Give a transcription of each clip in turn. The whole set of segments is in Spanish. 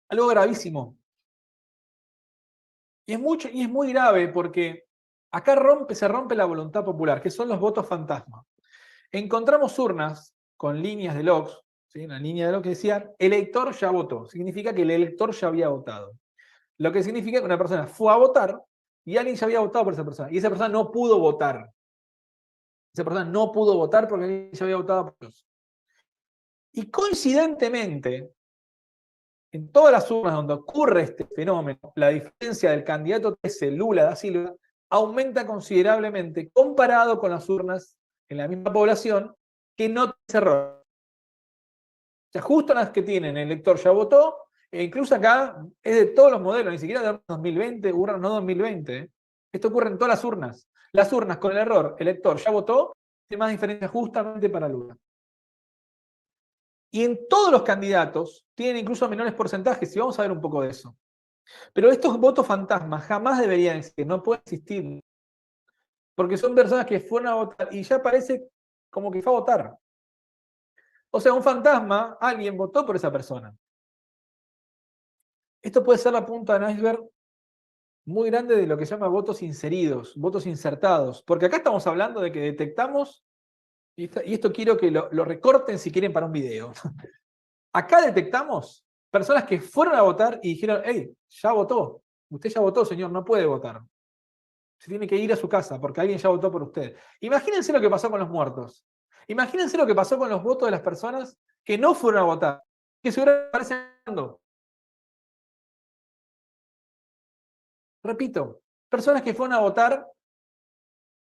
Algo gravísimo. Y es muy grave porque acá se rompe la voluntad popular, que son los votos fantasma. Encontramos urnas con líneas de logs, ¿sí? Una línea de logs que decía, elector ya votó. Significa que el elector ya había votado. Lo que significa que una persona fue a votar y alguien ya había votado por esa persona. Y esa persona no pudo votar. Esa persona no pudo votar porque alguien ya había votado por ellos. Y coincidentemente, en todas las urnas donde ocurre este fenómeno, la diferencia del candidato 13, Lula da Silva, aumenta considerablemente comparado con las urnas en la misma población que no tiene error. O sea, justo las que tienen el elector ya votó, e incluso acá es de todos los modelos, ni siquiera de 2020, urnas no 2020. Esto ocurre en todas las urnas. Las urnas con el error, elector ya votó, tiene más diferencia justamente para Lula. Y en todos los candidatos tienen incluso menores porcentajes, y vamos a ver un poco de eso. Pero estos votos fantasmas jamás deberían existir, no pueden existir. Porque son personas que fueron a votar y ya parece como que fue a votar. O sea, un fantasma, alguien votó por esa persona. Esto puede ser la punta del iceberg muy grande de lo que se llama votos inseridos, votos insertados. Porque acá estamos hablando de que detectamos, y esto quiero que lo recorten si quieren para un video. Acá detectamos personas que fueron a votar y dijeron, hey, ya votó. Usted ya votó, señor, no puede votar. Se tiene que ir a su casa porque alguien ya votó por usted. Imagínense lo que pasó con los muertos. Imagínense lo que pasó con los votos de las personas que no fueron a votar, que seguramente aparecen. Repito, personas que fueron a votar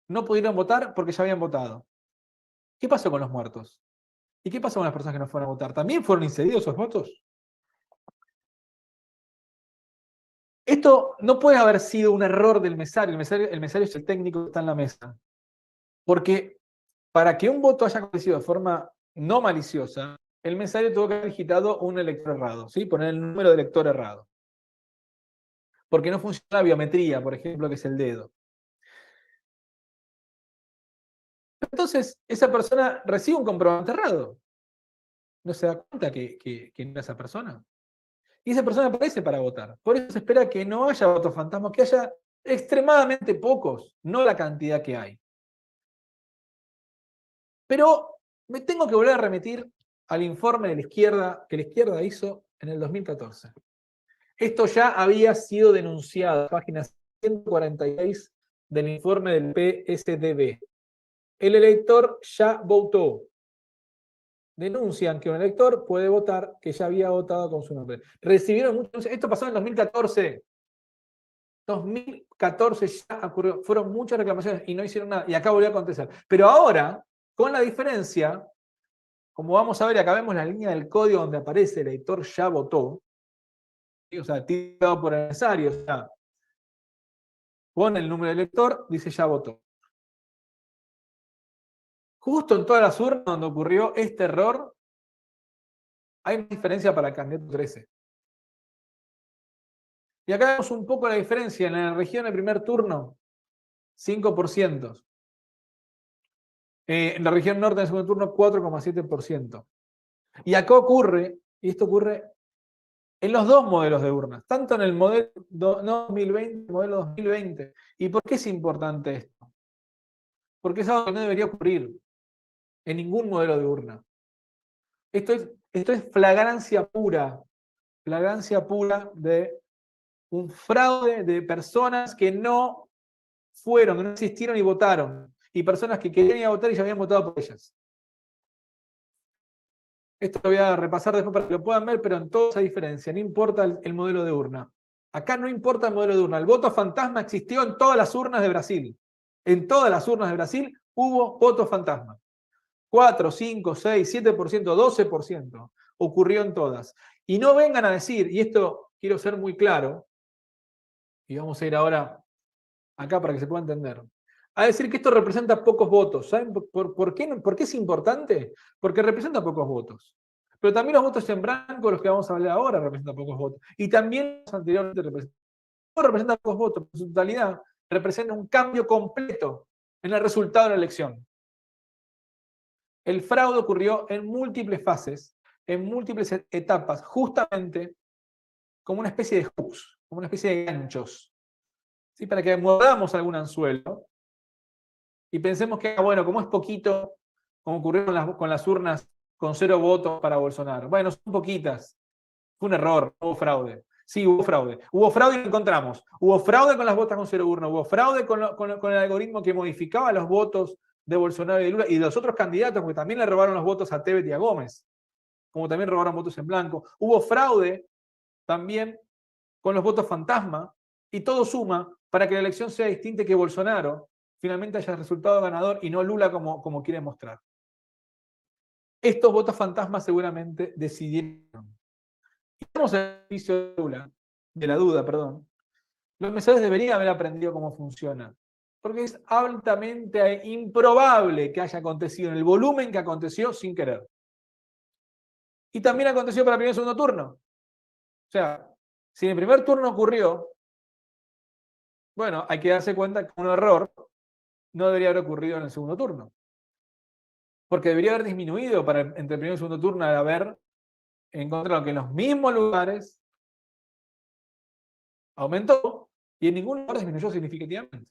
no pudieron votar porque ya habían votado. ¿Qué pasó con los muertos? ¿Y qué pasó con las personas que no fueron a votar? ¿También fueron inseridos esos votos? Esto no puede haber sido un error del mesario. El mesario es el técnico que está en la mesa. Porque para que un voto haya acontecido de forma no maliciosa, el mesario tuvo que haber digitado un elector errado, ¿sí? Poner el número de elector errado. Porque no funciona la biometría, por ejemplo, que es el dedo. Entonces, esa persona recibe un comprobante errado. No se da cuenta que no es esa persona. Y esa persona aparece para votar. Por eso se espera que no haya votos fantasmas, que haya extremadamente pocos, no la cantidad que hay. Pero me tengo que volver a remitir al informe de la izquierda que la izquierda hizo en el 2014. Esto ya había sido denunciado, página 146 del informe del PSDB. El elector ya votó. Denuncian que un elector puede votar que ya había votado con su nombre. Recibieron muchos. Esto pasó en 2014. 2014 ya ocurrió. Fueron muchas reclamaciones y no hicieron nada. Y acá volvió a acontecer. Pero ahora, con la diferencia, como vamos a ver, acá vemos la línea del código donde aparece el elector ya votó. O sea, tirado por el necesario. O sea, pone el número del elector, dice ya votó. Justo en todas las urnas donde ocurrió este error, hay una diferencia para el candidato 13. Y acá vemos un poco la diferencia. En la región de primer turno, 5%. En la región norte, en el segundo turno, 4,7%. Y acá ocurre, y esto ocurre en los dos modelos de urnas, tanto en el modelo 2020 modelo 2020. ¿Y por qué es importante esto? Porque es algo que no debería ocurrir en ningún modelo de urna. Esto es flagrancia pura de un fraude de personas que no fueron, que no existieron y votaron, y personas que querían ir a votar y ya habían votado por ellas. Esto lo voy a repasar después para que lo puedan ver, pero en toda esa diferencia, no importa el modelo de urna. Acá no importa el modelo de urna. El voto fantasma existió en todas las urnas de Brasil. En todas las urnas de Brasil hubo voto fantasma. 4, 5, 6, 7%, 12%. Ocurrió en todas. Y no vengan a decir, y esto quiero ser muy claro, y vamos a ir ahora acá para que se pueda entender, a decir que esto representa pocos votos. ¿Saben por qué es importante? Porque representa pocos votos. Pero también los votos en blanco, los que vamos a hablar ahora, representan pocos votos. Y también los anteriormente representan pocos votos, pero en su totalidad representa un cambio completo en el resultado de la elección. El fraude ocurrió en múltiples fases, en múltiples etapas, justamente como una especie de hooks, como una especie de ganchos, ¿sí? Para que mordamos algún anzuelo y pensemos que, bueno, como es poquito, como ocurrió con las urnas con 0 votos para Bolsonaro. Bueno, son poquitas. Fue un error, hubo fraude. Sí, hubo fraude. Hubo fraude y lo encontramos. Hubo fraude con las botas con 0 urna, hubo fraude con el algoritmo que modificaba los votos de Bolsonaro y de Lula y de los otros candidatos, porque también le robaron los votos a Tebet y a Gómez, como también robaron votos en blanco. Hubo fraude también con los votos fantasma, y todo suma para que la elección sea distinta y que Bolsonaro finalmente haya resultado ganador y no Lula como quiere mostrar. Estos votos fantasmas seguramente decidieron. Y estamos en el servicio de la duda, perdón. Los mensajes deberían haber aprendido cómo funciona, porque es altamente improbable que haya acontecido en el volumen que aconteció sin querer. Y también aconteció para el primer y segundo turno. O sea, si en el primer turno ocurrió, bueno, hay que darse cuenta que un error no debería haber ocurrido en el segundo turno. Porque debería haber disminuido entre el primer y segundo turno al haber encontrado que en los mismos lugares aumentó y en ningún lugar disminuyó significativamente.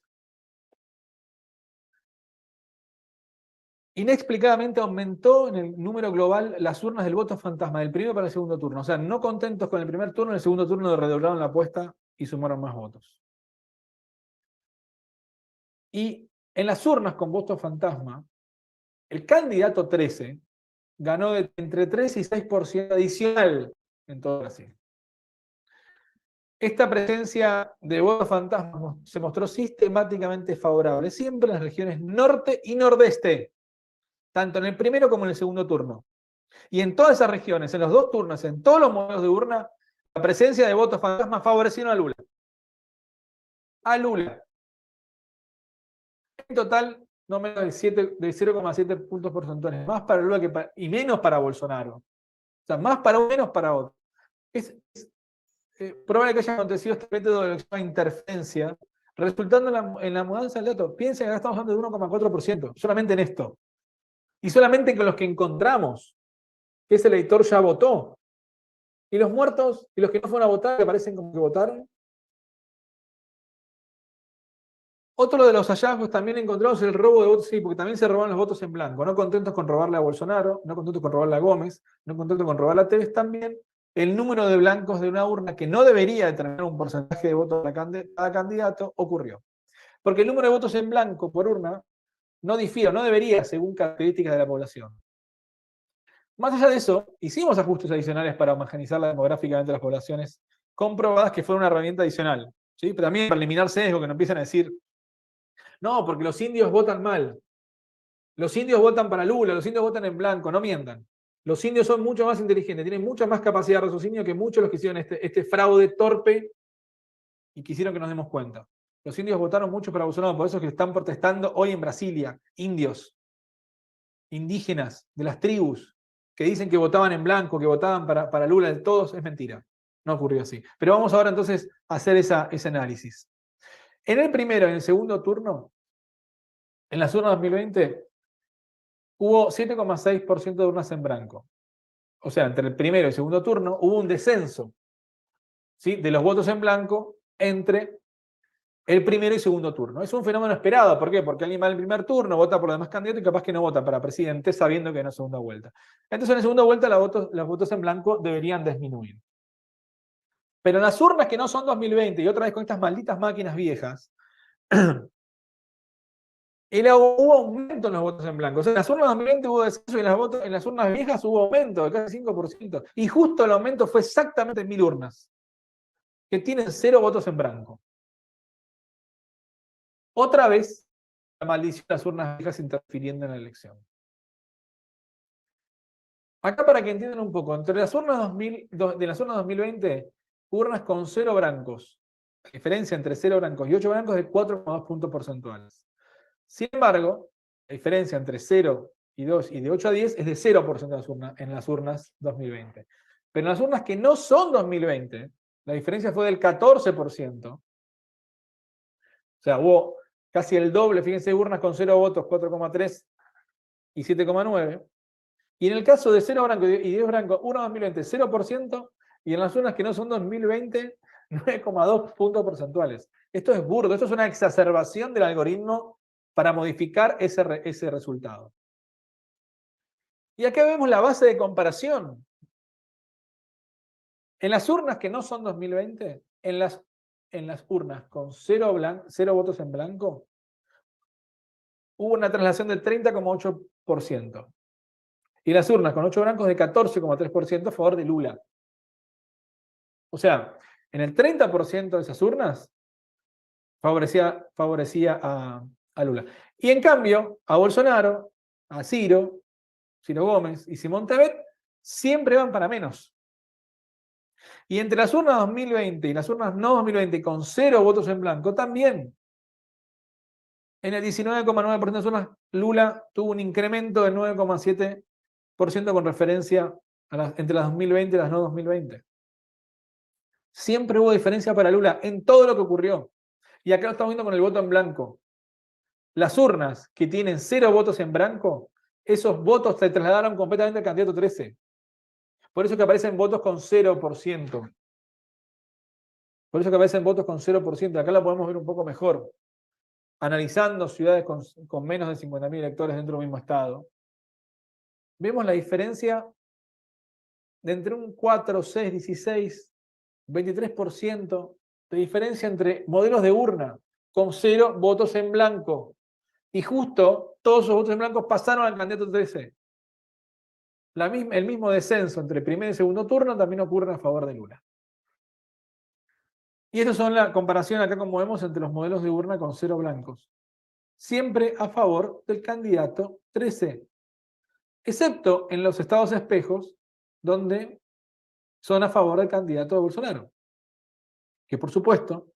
Inexplicadamente aumentó en el número global las urnas del voto fantasma del primero para el segundo turno. O sea, no contentos con el primer turno, en el segundo turno redoblaron la apuesta y sumaron más votos. Y en las urnas con voto fantasma, el candidato 13 ganó entre 3 y 6% adicional en todo Brasil. Esta presencia de votos fantasmas se mostró sistemáticamente favorable, siempre en las regiones norte y nordeste, tanto en el primero como en el segundo turno. Y en todas esas regiones, en los dos turnos, en todos los modelos de urna, la presencia de votos fantasmas favorecieron a Lula. A Lula. En total, no menos de 0,7 puntos porcentuales, más para Lula y menos para Bolsonaro. O sea, más para uno, menos para otro. Es probable que haya acontecido este método de elección interferencia, resultando en la mudanza del dato. Piensen que acá estamos hablando de 1,4%, solamente en esto. Y solamente con los que encontramos que ese elector ya votó. Y los muertos y los que no fueron a votar, que parecen como que votaron. Otro de los hallazgos también encontramos el robo de votos, sí, porque también se robaron los votos en blanco. No contentos con robarle a Bolsonaro, no contentos con robarle a Gómez, no contentos con robarle a Tevez, también el número de blancos de una urna que no debería determinar un porcentaje de votos para cada candidato ocurrió. Porque el número de votos en blanco por urna no difiere, no debería, según características de la población. Más allá de eso, hicimos ajustes adicionales para homogeneizar demográficamente las poblaciones, comprobadas que fue una herramienta adicional. ¿Sí? Pero también para eliminar sesgo, que nos empiezan a decir, no, porque los indios votan mal. Los indios votan para Lula, los indios votan en blanco, no mientan. Los indios son mucho más inteligentes, tienen mucha más capacidad de raciocinio que muchos de los que hicieron este fraude torpe y quisieron que nos demos cuenta. Los indios votaron mucho para Bolsonaro, por eso es que están protestando hoy en Brasilia, indios, indígenas de las tribus, que dicen que votaban en blanco, que votaban para Lula, todos, es mentira. No ocurrió así. Pero vamos ahora entonces a hacer ese análisis. En el primero y en el segundo turno, en las urnas 2020, hubo 7,6% de urnas en blanco. O sea, entre el primero y el segundo turno hubo un descenso, ¿sí?, de los votos en blanco entre el primero y segundo turno. Es un fenómeno esperado. ¿Por qué? Porque alguien va en el primer turno, vota por los demás candidatos y capaz que no vota para presidente sabiendo que no es segunda vuelta. Entonces en la segunda vuelta los votos en blanco deberían disminuir. Pero en las urnas que no son 2020, y otra vez con estas malditas máquinas viejas, hubo aumento en los votos en blanco. O sea, en las urnas 2020 hubo descenso y en las urnas viejas hubo aumento de casi 5%. Y justo el aumento fue exactamente en 1000 urnas, que tienen 0 votos en blanco. Otra vez, la maldición de las urnas viejas interfiriendo en la elección. Acá para que entiendan un poco, entre las urnas de las urnas 2020, urnas con 0 blancos. La diferencia entre 0 blancos y 8 blancos es de 4,2 puntos porcentuales. Sin embargo, la diferencia entre 0 y 2 y de 8 a 10 es de 0% en las urnas 2020. Pero en las urnas que no son 2020, la diferencia fue del 14%. O sea, hubo casi el doble, fíjense, urnas con 0 votos, 4,3 y 7,9. Y en el caso de 0 blanco y 10 blanco, urna 2020, 0%, y en las urnas que no son 2020, 9,2 puntos porcentuales. Esto es burdo, esto es una exacerbación del algoritmo para modificar ese resultado. Y acá vemos la base de comparación. En las urnas que no son 2020, en las urnas con cero votos en blanco, hubo una traslación del 30,8%. Y las urnas con 8 blancos de 14,3% a favor de Lula. O sea, en el 30% de esas urnas favorecía a Lula. Y en cambio, a Bolsonaro, a Ciro Gómez y Simón Tebet siempre van para menos. Y entre las urnas 2020 y las urnas no 2020 con 0 votos en blanco también. En el 19,9% de las urnas, Lula tuvo un incremento del 9,7% con referencia entre las 2020 y las no 2020. Siempre hubo diferencia para Lula en todo lo que ocurrió. Y acá lo estamos viendo con el voto en blanco. Las urnas que tienen 0 votos en blanco, esos votos se trasladaron completamente al candidato 13. Por eso que aparecen votos con 0%. Por eso que aparecen votos con 0%. Acá la podemos ver un poco mejor. Analizando ciudades con menos de 50.000 electores dentro del mismo estado. Vemos la diferencia de entre un 4, 6, 16, 23% de diferencia entre modelos de urna con 0 votos en blanco. Y justo todos esos votos en blanco pasaron al candidato 13. El mismo descenso entre primer y segundo turno también ocurre a favor de Lula. Y estas son la comparación acá como vemos entre los modelos de urna con 0 blancos. Siempre a favor del candidato 13. Excepto en los estados espejos, donde son a favor del candidato de Bolsonaro. Que por supuesto,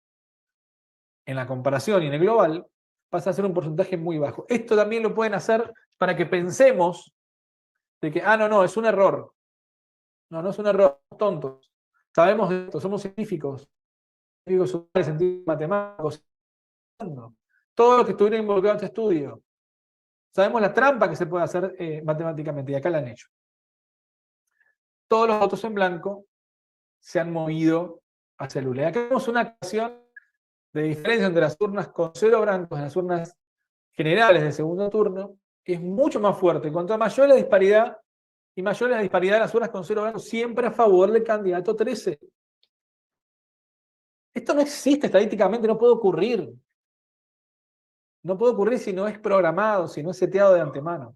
en la comparación y en el global, pasa a ser un porcentaje muy bajo. Esto también lo pueden hacer para que pensemos de que, no, es un error. No es un error, tontos. Sabemos de esto, somos científicos sociales, matemáticos, todos los que estuvieron involucrados en este estudio. Sabemos la trampa que se puede hacer matemáticamente, y acá la han hecho. Todos los votos en blanco se han movido hacia Lula. Y acá vemos una ecuación de diferencia entre las urnas con 0 blancos y las urnas generales del segundo turno, que es mucho más fuerte. Cuanto mayor la disparidad, y mayor la disparidad de las urnas con 0 blancos, siempre a favor del candidato 13. Esto no existe estadísticamente, no puede ocurrir. No puede ocurrir si no es programado, si no es seteado de antemano.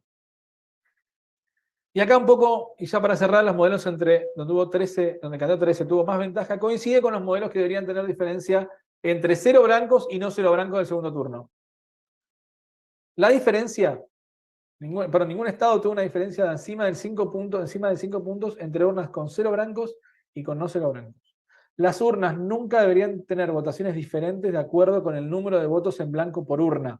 Y acá un poco, y ya para cerrar, los modelos donde el candidato 13 tuvo más ventaja, coincide con los modelos que deberían tener diferencia entre 0 blancos y no 0 blancos del segundo turno. La diferencia, ningún estado tuvo una diferencia de encima de 5 puntos entre urnas con 0 blancos y con no 0 blancos. Las urnas nunca deberían tener votaciones diferentes de acuerdo con el número de votos en blanco por urna.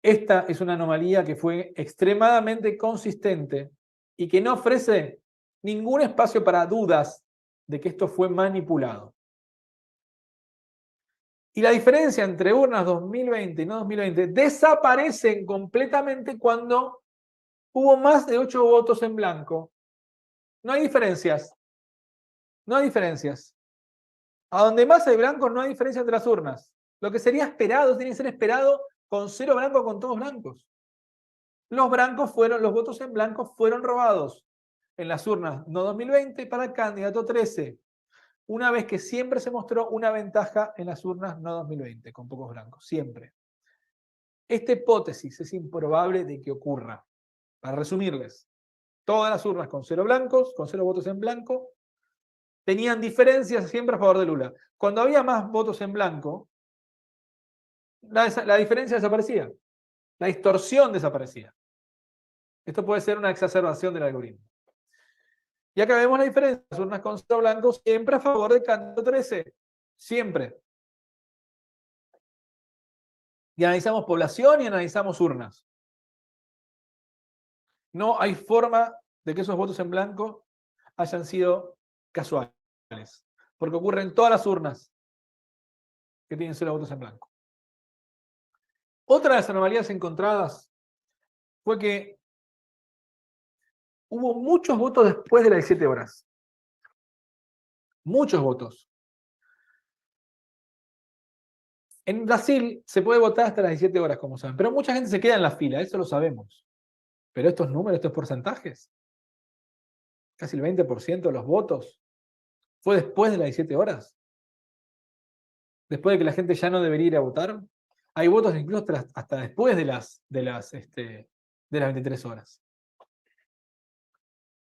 Esta es una anomalía que fue extremadamente consistente y que no ofrece ningún espacio para dudas de que esto fue manipulado. Y la diferencia entre urnas 2020 y no 2020 desaparecen completamente cuando hubo más de 8 votos en blanco. No hay diferencias. No hay diferencias. A donde más hay blancos no hay diferencia entre las urnas. Lo que sería esperado, tiene que ser esperado con 0 blancos con todos blancos. Los votos en blanco fueron robados en las urnas no 2020 para el candidato 13. Una vez que siempre se mostró una ventaja en las urnas no 2020, con pocos blancos, siempre. Esta hipótesis es improbable de que ocurra. Para resumirles, todas las urnas con 0 blancos, con 0 votos en blanco, tenían diferencias siempre a favor de Lula. Cuando había más votos en blanco, la diferencia desaparecía. La distorsión desaparecía. Esto puede ser una exacerbación del algoritmo. Y acá vemos la diferencia. Las urnas con 0 blancos siempre a favor del candidato 13. Siempre. Y analizamos población y analizamos urnas. No hay forma de que esos votos en blanco hayan sido casuales. Porque ocurren en todas las urnas que tienen 0 votos en blanco. Otra de las anomalías encontradas fue que hubo muchos votos después de las 17 horas. muchos votos. En Brasil se puede votar hasta las 17 horas, como saben, pero mucha gente se queda en la fila, eso lo sabemos. Pero estos números, estos porcentajes, casi el 20% de los votos, fue después de las 17 horas. Después de que la gente ya no debería ir a votar. Hay votos incluso hasta después de las 23 horas.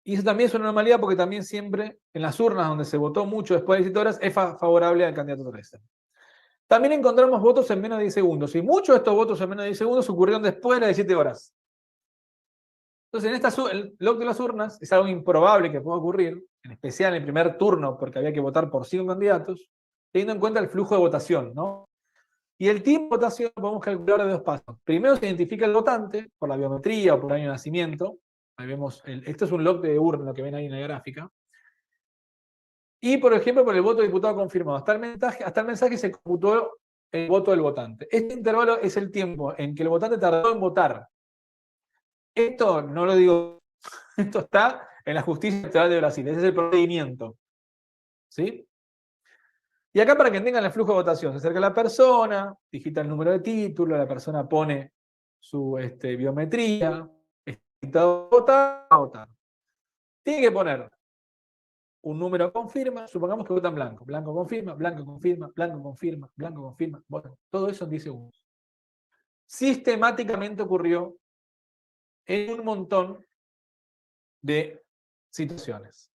Y eso también es una anomalía porque también siempre en las urnas donde se votó mucho después de 17 horas es favorable al candidato terrestre. También encontramos votos en menos de 10 segundos. Y muchos de estos votos en menos de 10 segundos ocurrieron después de las 17 horas. Entonces, el log de las urnas es algo improbable que pueda ocurrir, en especial en el primer turno, porque había que votar por 5 candidatos, teniendo en cuenta el flujo de votación, ¿no? Y el tiempo de votación lo podemos calcular de 2 pasos. Primero se identifica el votante por la biometría o por el año de nacimiento. Ahí vemos, esto es un log de urna, lo que ven ahí en la gráfica. Y, por ejemplo, por el voto de diputado confirmado. Hasta el mensaje se computó el voto del votante. Este intervalo es el tiempo en que el votante tardó en votar. Esto no lo digo, esto está en la justicia electoral de Brasil. Ese es el procedimiento. ¿Sí? Y acá para que tengan el flujo de votación, se acerca la persona, digita el número de título, la persona pone su biometría, está votar. Tiene que poner un número confirma, supongamos que vota en blanco. Blanco confirma, blanco confirma, blanco confirma, blanco confirma. Bueno, todo eso en 10 segundos. Sistemáticamente ocurrió en un montón de situaciones.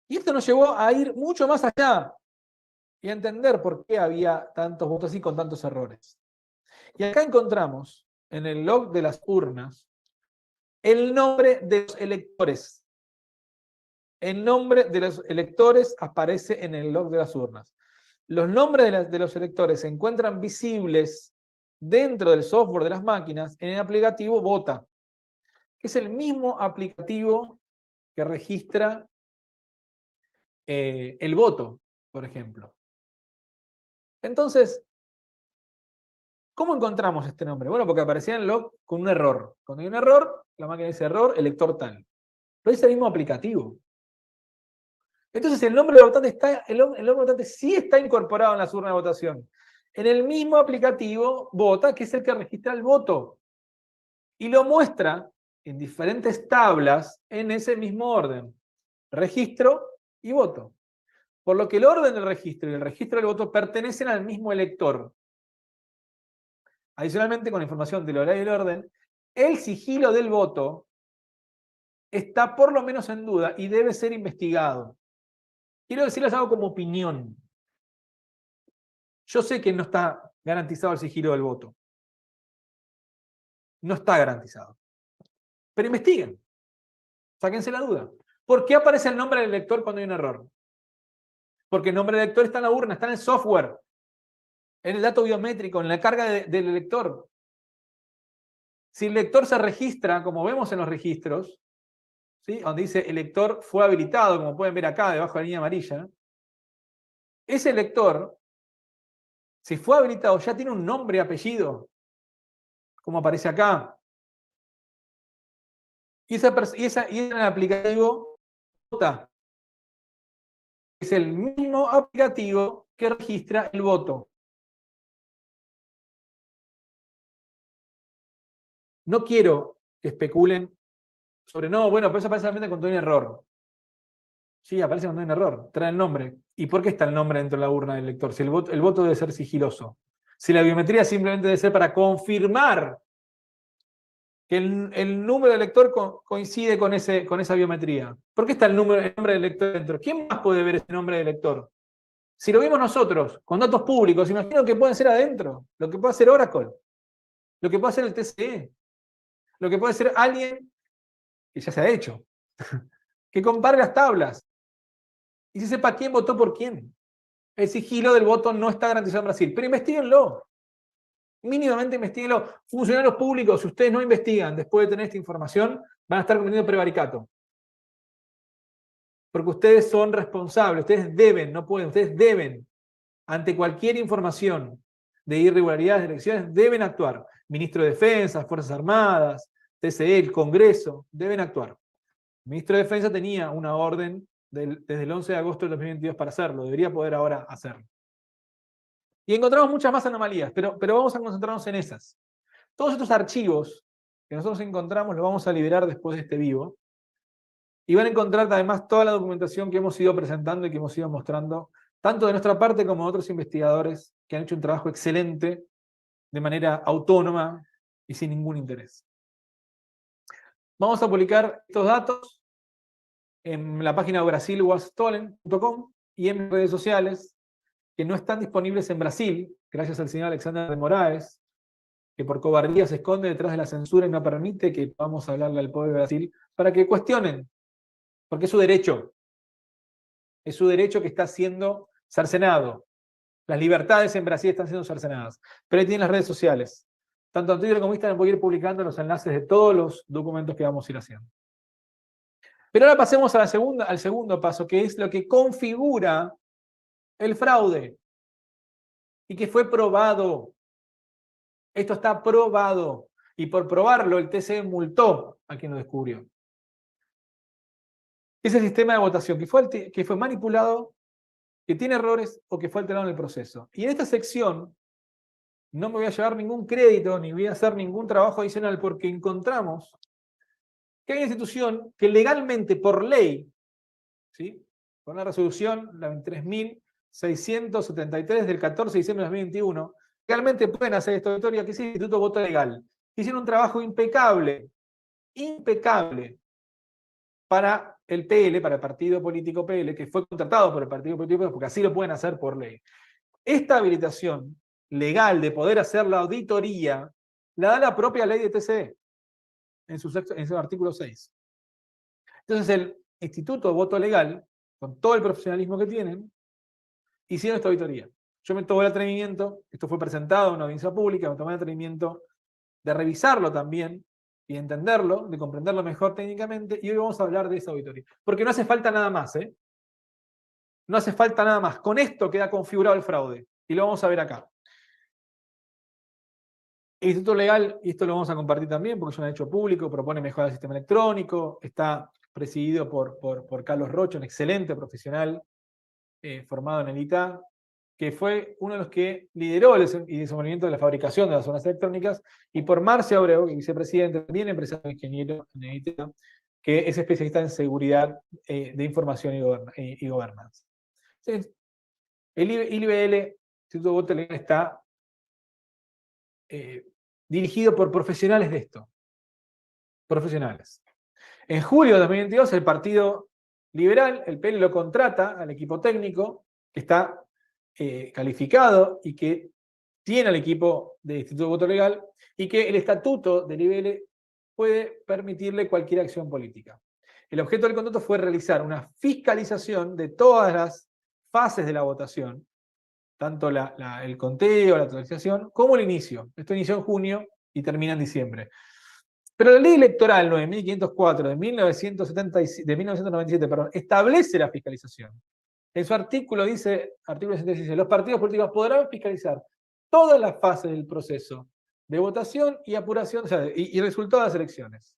Y esto nos llevó a ir mucho más allá y a entender por qué había tantos votos así con tantos errores. Y acá encontramos, en el log de las urnas, el nombre de los electores. El nombre de los electores aparece en el log de las urnas. Los nombres de los electores se encuentran visibles dentro del software de las máquinas en el aplicativo Vota, que es el mismo aplicativo que registra el voto, por ejemplo. Entonces, ¿cómo encontramos este nombre? Bueno, porque aparecía en el log con un error. Cuando hay un error, la máquina dice error, elector tal. Pero es el mismo aplicativo. Entonces el nombre del votante el nombre del votante sí está incorporado en las urnas de votación. En el mismo aplicativo Vota, que es el que registra el voto. Y lo muestra en diferentes tablas en ese mismo orden. Registro y voto. Por lo que el orden del registro y el registro del voto pertenecen al mismo elector. Adicionalmente, con la información del horario y el orden, el sigilo del voto está por lo menos en duda y debe ser investigado. Quiero decirles algo como opinión. Yo sé que no está garantizado el sigilo del voto. No está garantizado. Pero investiguen. Sáquense la duda. ¿Por qué aparece el nombre del elector cuando hay un error? Porque el nombre del elector está en la urna, está en el software, en el dato biométrico, en la carga del elector. Si el elector se registra, como vemos en los registros, ¿sí? Donde dice elector fue habilitado, como pueden ver acá, debajo de la línea amarilla, ese elector, si fue habilitado, ya tiene un nombre y apellido, como aparece acá. Y en el aplicativo Vota. Es el mismo aplicativo que registra el voto. No quiero que especulen sobre, no, bueno, pero eso aparece solamente cuando hay un error. Sí, aparece cuando hay un error. Trae el nombre. ¿Y por qué está el nombre dentro de la urna del lector? Si el voto debe ser sigiloso. Si la biometría simplemente debe ser para confirmar que el número del lector coincide con esa biometría. ¿Por qué está el nombre del lector dentro? ¿Quién más puede ver ese nombre del lector? Si lo vimos nosotros, con datos públicos, imagino que pueden ser adentro, lo que puede hacer Oracle, lo que puede hacer el TCE, lo que puede ser alguien que ya se ha hecho, que compare las tablas y se sepa quién votó por quién. El sigilo del voto no está garantizado en Brasil, pero investiguenlo. Mínimamente investiguenlo. Funcionarios públicos, si ustedes no investigan después de tener esta información, van a estar cometiendo prevaricato. Porque ustedes son responsables, ustedes deben, no pueden, ustedes deben, ante cualquier información de irregularidades de elecciones, deben actuar. Ministro de Defensa, Fuerzas Armadas, TCE, el Congreso, deben actuar. El ministro de Defensa tenía una orden desde el 11 de agosto del 2022 para hacerlo, debería poder ahora hacerlo. Y encontramos muchas más anomalías, pero vamos a concentrarnos en esas. Todos estos archivos que nosotros encontramos los vamos a liberar después de este vivo. Y van a encontrar además toda la documentación que hemos ido presentando y que hemos ido mostrando, tanto de nuestra parte como de otros investigadores que han hecho un trabajo excelente de manera autónoma y sin ningún interés. Vamos a publicar estos datos en la página brasilwastolen.com y en redes sociales que no están disponibles en Brasil, gracias al señor Alexander de Moraes, que por cobardía se esconde detrás de la censura y no permite que podamos hablarle al pueblo de Brasil para que cuestionen, porque es su derecho que está siendo cercenado. Las libertades en Brasil están siendo cercenadas. Pero ahí tienen las redes sociales. Tanto en Twitter como en Instagram voy a ir publicando los enlaces de todos los documentos que vamos a ir haciendo. Pero ahora pasemos a al segundo paso, que es lo que configura el fraude y que fue probado. Esto está probado. Y por probarlo, el TCE multó a quien lo descubrió. Ese sistema de votación que fue manipulado, que tiene errores o que fue alterado en el proceso. Y en esta sección no me voy a llevar ningún crédito ni voy a hacer ningún trabajo adicional porque encontramos que hay una institución que legalmente, por ley, ¿sí?, con la resolución, la 23.673 del 14 de diciembre de 2021, legalmente pueden hacer esta auditoría, que es el Instituto Voto Legal. Hicieron un trabajo impecable para el PL, para el partido político PL, que fue contratado por el partido político PL, porque así lo pueden hacer por ley. Esta habilitación legal de poder hacer la auditoría la da la propia ley de TCE en su artículo 6. Entonces el Instituto de Voto Legal, con todo el profesionalismo que tienen, hicieron esta auditoría. Yo me tomé el atrevimiento, esto fue presentado en una audiencia pública, me tomé el atrevimiento de revisarlo también y de entenderlo, de comprenderlo mejor técnicamente, y hoy vamos a hablar de esa auditoría. Porque no hace falta nada más, ¿eh? No hace falta nada más. Con esto queda configurado el fraude, y lo vamos a ver acá. El Instituto Legal, y esto lo vamos a compartir también, porque es un hecho público, propone mejorar el sistema electrónico, está presidido por Carlos Rocha, un excelente profesional formado en el ITA, que fue uno de los que lideró el desenvolvimiento de la fabricación de las urnas electrónicas, y por Marcio Abreu, vicepresidente, también empresario ingeniero en el ITA, que es especialista en seguridad de información y gobernanza. Entonces, el IBL, Instituto de Voto Legal, está dirigido por profesionales de esto. Profesionales. En julio de 2022, el Partido Liberal, el PL, lo contrata al equipo técnico, que está calificado y que tiene al equipo del Instituto de Voto Legal, y que el estatuto del IBL puede permitirle cualquier acción política. El objeto del contrato fue realizar una fiscalización de todas las fases de la votación, tanto el conteo, la actualización, como el inicio. Esto inició en junio y termina en diciembre. Pero la ley electoral 9.504 de 1997, establece la fiscalización. En su artículo dice, artículo 66, los partidos políticos podrán fiscalizar todas las fases del proceso de votación y apuración, o sea, y resultado de las elecciones.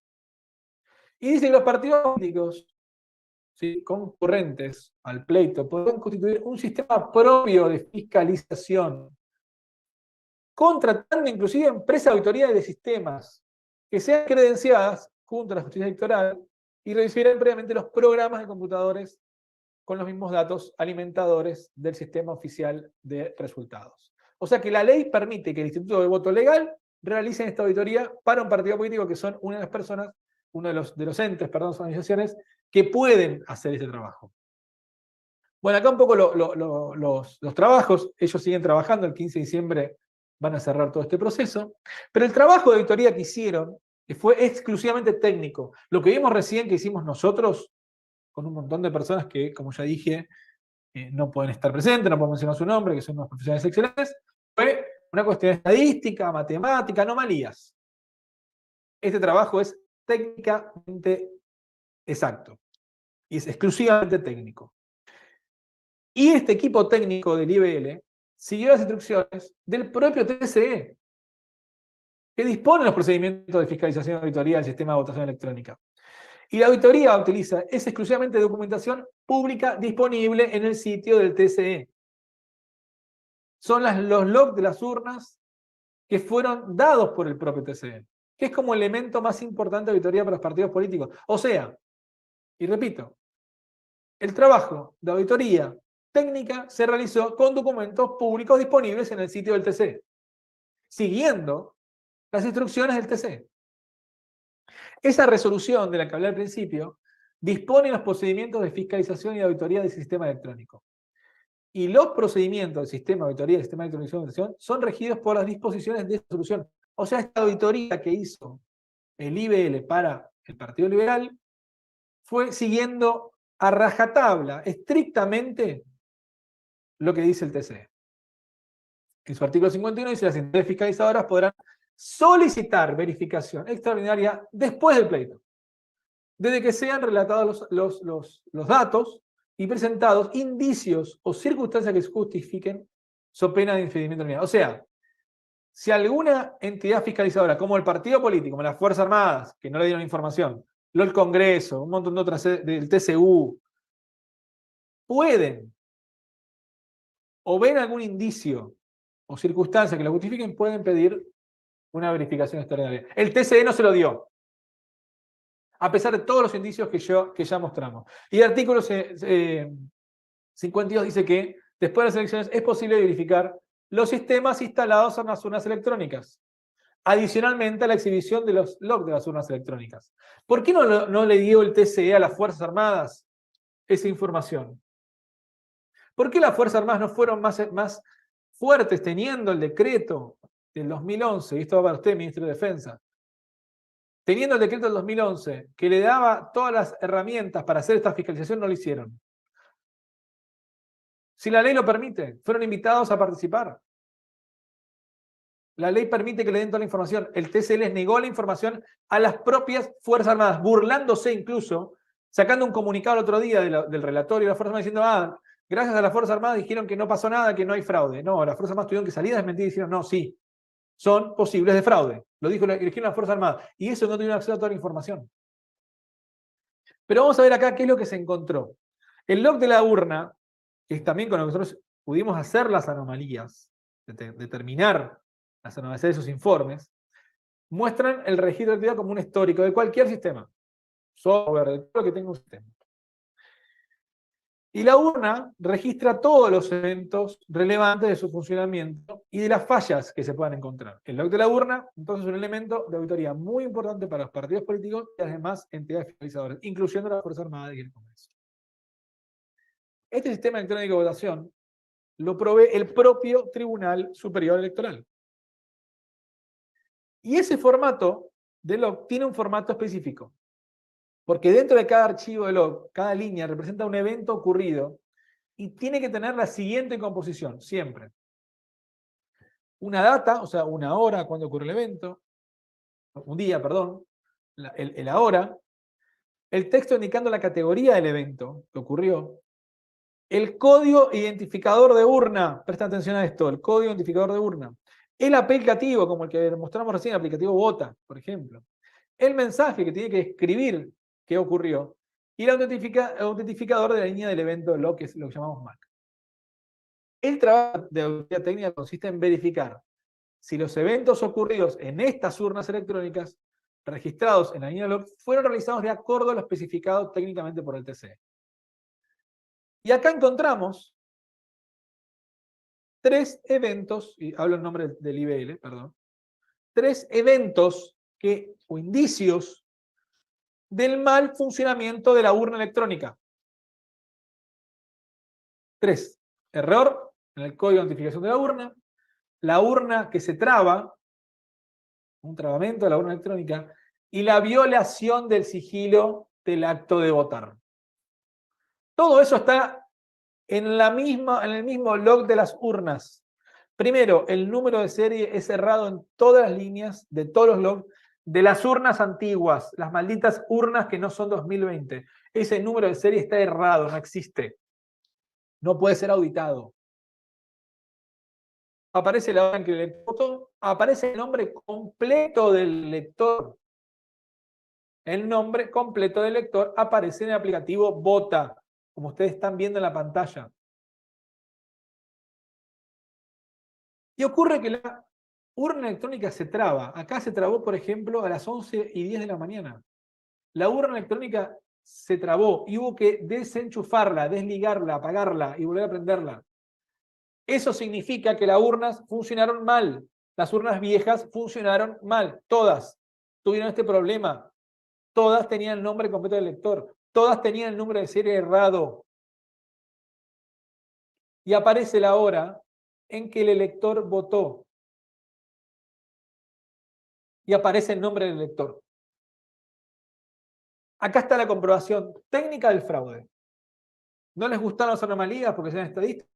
Y dice que los partidos políticos, ¿sí?, concurrentes al pleito podrán constituir un sistema propio de fiscalización, contratando inclusive empresas de auditoría de sistemas que sean credenciadas junto a la justicia electoral y recibirán previamente los programas de computadores con los mismos datos alimentadores del sistema oficial de resultados. O sea que la ley permite que el Instituto de Voto Legal realice esta auditoría para un partido político, que son una de las personas, uno de los entes, perdón, organizaciones que pueden hacer ese trabajo. Bueno, acá un poco los trabajos, ellos siguen trabajando, el 15 de diciembre van a cerrar todo este proceso, pero el trabajo de auditoría que hicieron, que fue exclusivamente técnico, lo que vimos recién que hicimos nosotros, con un montón de personas que, como ya dije, no pueden estar presentes, no puedo mencionar su nombre, que son unos profesionales excelentes, fue una cuestión de estadística, matemática, anomalías. Este trabajo es técnicamente exacto y es exclusivamente técnico. Y este equipo técnico del IBL siguió las instrucciones del propio TCE, que dispone los procedimientos de fiscalización y auditoría del sistema de votación electrónica. Y la auditoría utiliza es exclusivamente documentación pública disponible en el sitio del TCE. Son los logs de las urnas que fueron dados por el propio TCE, que es como elemento más importante de auditoría para los partidos políticos. O sea, y repito, el trabajo de auditoría técnica se realizó con documentos públicos disponibles en el sitio del TCE, siguiendo las instrucciones del TCE. Esa resolución de la que hablé al principio dispone los procedimientos de fiscalización y de auditoría del sistema electrónico. Y los procedimientos del sistema de auditoría y del sistema de electronización son regidos por las disposiciones de esta resolución. O sea, esta auditoría que hizo el IBL para el Partido Liberal fue siguiendo a rajatabla, estrictamente, lo que dice el TCE. En su artículo 51 dice: las entidades fiscalizadoras podrán solicitar verificación extraordinaria después del pleito, desde que sean relatados los datos y presentados indicios o circunstancias que justifiquen su pena de impedimento de unidad. O sea, si alguna entidad fiscalizadora, como el partido político, como las Fuerzas Armadas, que no le dieron información, el Congreso, un montón de otras del TCU, pueden o ven algún indicio o circunstancia que lo justifiquen, pueden pedir una verificación extraordinaria. El TCE no se lo dio, a pesar de todos los indicios que ya mostramos. Y el artículo 52 dice que después de las elecciones es posible verificar los sistemas instalados en las urnas electrónicas, adicionalmente a la exhibición de los logs de las urnas electrónicas. ¿Por qué no le dio el TCE a las Fuerzas Armadas esa información? ¿Por qué las Fuerzas Armadas no fueron más fuertes teniendo el decreto del 2011? Y esto va para usted, ministro de Defensa. Teniendo el decreto del 2011 que le daba todas las herramientas para hacer esta fiscalización, no lo hicieron. Si la ley lo permite, fueron invitados a participar. La ley permite que le den toda la información. El TCE les negó la información a las propias Fuerzas Armadas, burlándose incluso, sacando un comunicado el otro día del relatorio de las Fuerzas Armadas diciendo: gracias a las Fuerzas Armadas dijeron que no pasó nada, que no hay fraude. No, las Fuerzas Armadas tuvieron que salir a desmentir y dijeron: no, sí, son posibles de fraude. Lo dijeron las Fuerzas Armadas. Y eso no tuvieron acceso a toda la información. Pero vamos a ver acá qué es lo que se encontró. El log de la urna, que es también con lo que nosotros pudimos hacer las anomalías, determinar las anomalías de esos informes, muestran el registro de actividad como un histórico de cualquier sistema, software, de todo lo que tenga un sistema. Y la urna registra todos los eventos relevantes de su funcionamiento y de las fallas que se puedan encontrar. El log de la urna, entonces, es un elemento de auditoría muy importante para los partidos políticos y las demás entidades fiscalizadoras, incluyendo las Fuerzas Armadas y el Congreso. Este sistema electrónico de votación lo provee el propio Tribunal Superior Electoral. Y ese formato de log tiene un formato específico. Porque dentro de cada archivo de log, cada línea representa un evento ocurrido y tiene que tener la siguiente composición, siempre. Una data, o sea, una hora cuando ocurre el evento, un día, perdón, la hora, el texto indicando la categoría del evento que ocurrió, el código identificador de urna, presta atención a esto, el código identificador de urna, el aplicativo, como el que mostramos recién, el aplicativo Vota, por ejemplo, el mensaje que tiene que escribir qué ocurrió, y el autentificador de la línea del evento log, que es lo que llamamos MAC. El trabajo de auditoría técnica consiste en verificar si los eventos ocurridos en estas urnas electrónicas registrados en la línea log fueron realizados de acuerdo a lo especificado técnicamente por el TCE. Y acá encontramos 3 eventos, y hablo en nombre del IBL, perdón, 3 eventos o indicios del mal funcionamiento de la urna electrónica. 3. Error en el código de identificación de la urna que se traba, un trabamiento de la urna electrónica, y la violación del sigilo del acto de votar. Todo eso está en el mismo log de las urnas. Primero, el número de serie es errado en todas las líneas de todos los logs de las urnas antiguas, las malditas urnas que no son 2020. Ese número de serie está errado, no existe. No puede ser auditado. Aparece la hora en que le votó, aparece el nombre completo del lector el nombre completo del lector aparece en el aplicativo Bota, como ustedes están viendo en la pantalla. Y ocurre que la urna electrónica se traba. Acá se trabó, por ejemplo, a las 11:10 de la mañana. La urna electrónica se trabó y hubo que desenchufarla, desligarla, apagarla y volver a prenderla. Eso significa que las urnas funcionaron mal. Las urnas viejas funcionaron mal. Todas tuvieron este problema. Todas tenían el nombre completo del lector. Todas tenían el número de serie errado. Y aparece la hora en que el elector votó. Y aparece el nombre del elector. Acá está la comprobación técnica del fraude. ¿No les gustaron las anomalías porque sean estadistas?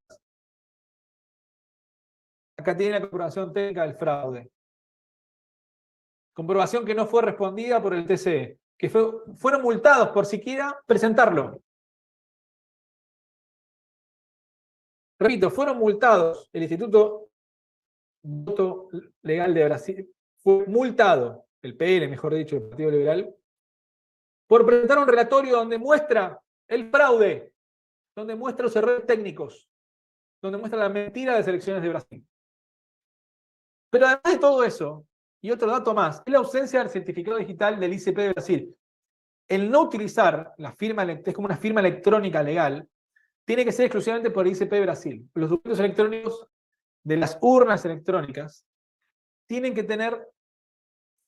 Acá tienen la comprobación técnica del fraude. Comprobación que no fue respondida por el TCE, que fueron multados por siquiera presentarlo. Repito, fueron multados. El Instituto Voto Legal de Brasil fue multado, el PL, mejor dicho, el Partido Liberal, por presentar un relatorio donde muestra el fraude, donde muestra los errores técnicos, donde muestra la mentira de las elecciones de Brasil. Pero además de todo eso, y otro dato más, es la ausencia del certificado digital del ICP de Brasil. El no utilizar la firma, es como una firma electrónica legal, tiene que ser exclusivamente por el ICP de Brasil. Los documentos electrónicos de las urnas electrónicas tienen que tener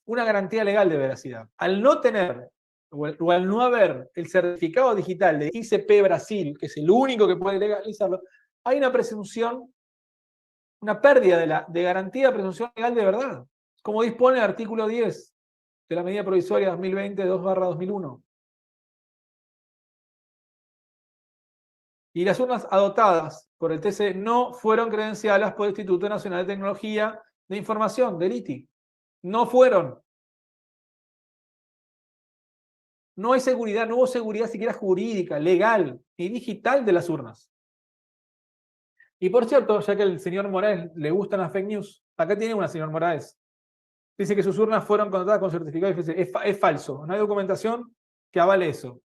una garantía legal de veracidad. Al no tener, o al no haber el certificado digital de ICP Brasil, que es el único que puede legalizarlo, hay una presunción, una pérdida de garantía de presunción legal de verdad, como dispone el artículo 10 de la medida provisoria 2020-2/2001. Y las urnas adoptadas por el TC no fueron credenciadas por el Instituto Nacional de Tecnología de Información, del ITI. No fueron. No hay seguridad, no hubo seguridad siquiera jurídica, legal ni digital de las urnas. Y por cierto, ya que al señor Morales le gustan las fake news, acá tiene una, señor Morales. Dice que sus urnas fueron contratadas con certificado de IFC. Es falso. No hay documentación que avale eso.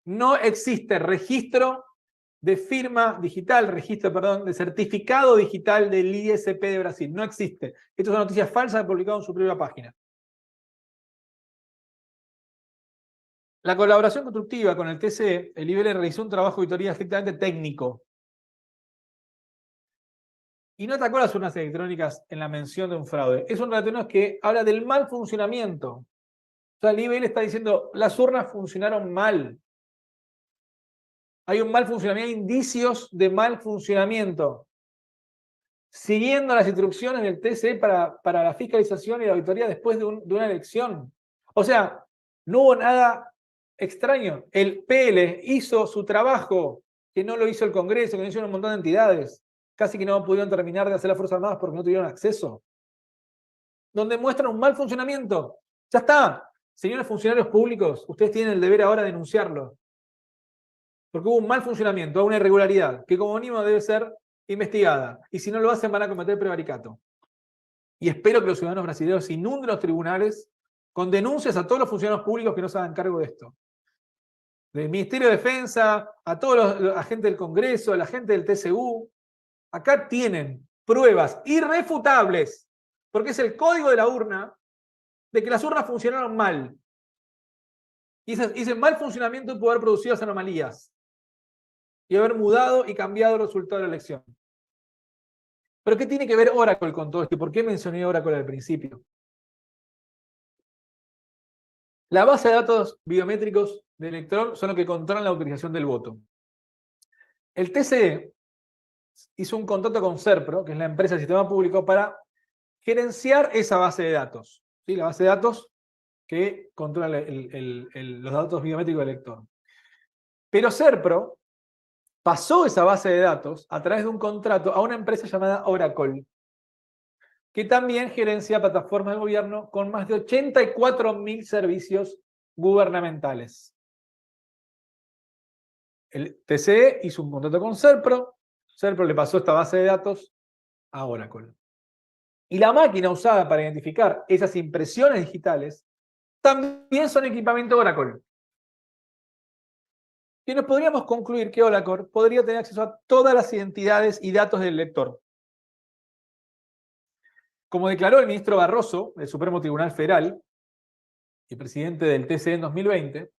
No existe registro de firma digital, de certificado digital del ISP de Brasil. No existe. Esto es una noticia falsa publicada en su propia página. La colaboración constructiva con el TCE, el IBL realizó un trabajo de auditoría estrictamente técnico. Y no atacó las urnas electrónicas en la mención de un fraude. Es un relato que habla del mal funcionamiento. O sea, el IBL está diciendo, las urnas funcionaron mal. Hay un mal funcionamiento, hay indicios de mal funcionamiento. Siguiendo las instrucciones del TCE para la fiscalización y la auditoría después de una elección. O sea, no hubo nada extraño. El PL hizo su trabajo, que no lo hizo el Congreso, que no hicieron un montón de entidades. Casi que no pudieron terminar de hacer las Fuerzas Armadas porque no tuvieron acceso. Donde muestran un mal funcionamiento. Ya está. Señores funcionarios públicos, ustedes tienen el deber ahora de denunciarlo. Porque hubo un mal funcionamiento, una irregularidad, que como mínimo debe ser investigada. Y si no lo hacen, van a cometer prevaricato. Y espero que los ciudadanos brasileños inunden los tribunales con denuncias a todos los funcionarios públicos que no se hagan cargo de esto. Del Ministerio de Defensa, a todos los agentes del Congreso, a la gente del TCU. Acá tienen pruebas irrefutables, porque es el código de la urna, de que las urnas funcionaron mal. Y ese mal funcionamiento pudo haber producido esas anomalías y haber mudado y cambiado el resultado de la elección. ¿Pero qué tiene que ver Oracle con todo esto? ¿Por qué mencioné Oracle al principio? La base de datos biométricos del elector son los que controlan la utilización del voto. El TCE hizo un contrato con Serpro, que es la empresa del sistema público, para gerenciar esa base de datos. ¿Sí? La base de datos que controla los datos biométricos del elector. Pero Serpro pasó esa base de datos a través de un contrato a una empresa llamada Oracle, que también gerencia plataformas del gobierno con más de 84.000 servicios gubernamentales. El TCE hizo un contrato con Serpro le pasó esta base de datos a Oracle. Y la máquina usada para identificar esas impresiones digitales también son equipamiento Oracle. Y nos podríamos concluir que Oracle podría tener acceso a todas las identidades y datos del lector. Como declaró el ministro Barroso, del Supremo Tribunal Federal, y presidente del TCE en 2020,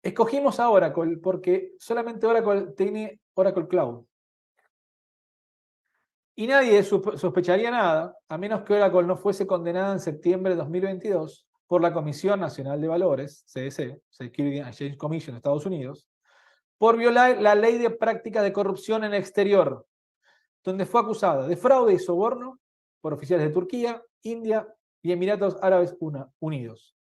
escogimos a Oracle porque solamente Oracle tiene Oracle Cloud. Y nadie sospecharía nada, a menos que Oracle no fuese condenada en septiembre de 2022 por la Comisión Nacional de Valores, CDC, Securities and Exchange Commission de Estados Unidos, por violar la ley de práctica de corrupción en el exterior, donde fue acusada de fraude y soborno por oficiales de Turquía, India y Emiratos Árabes Unidos,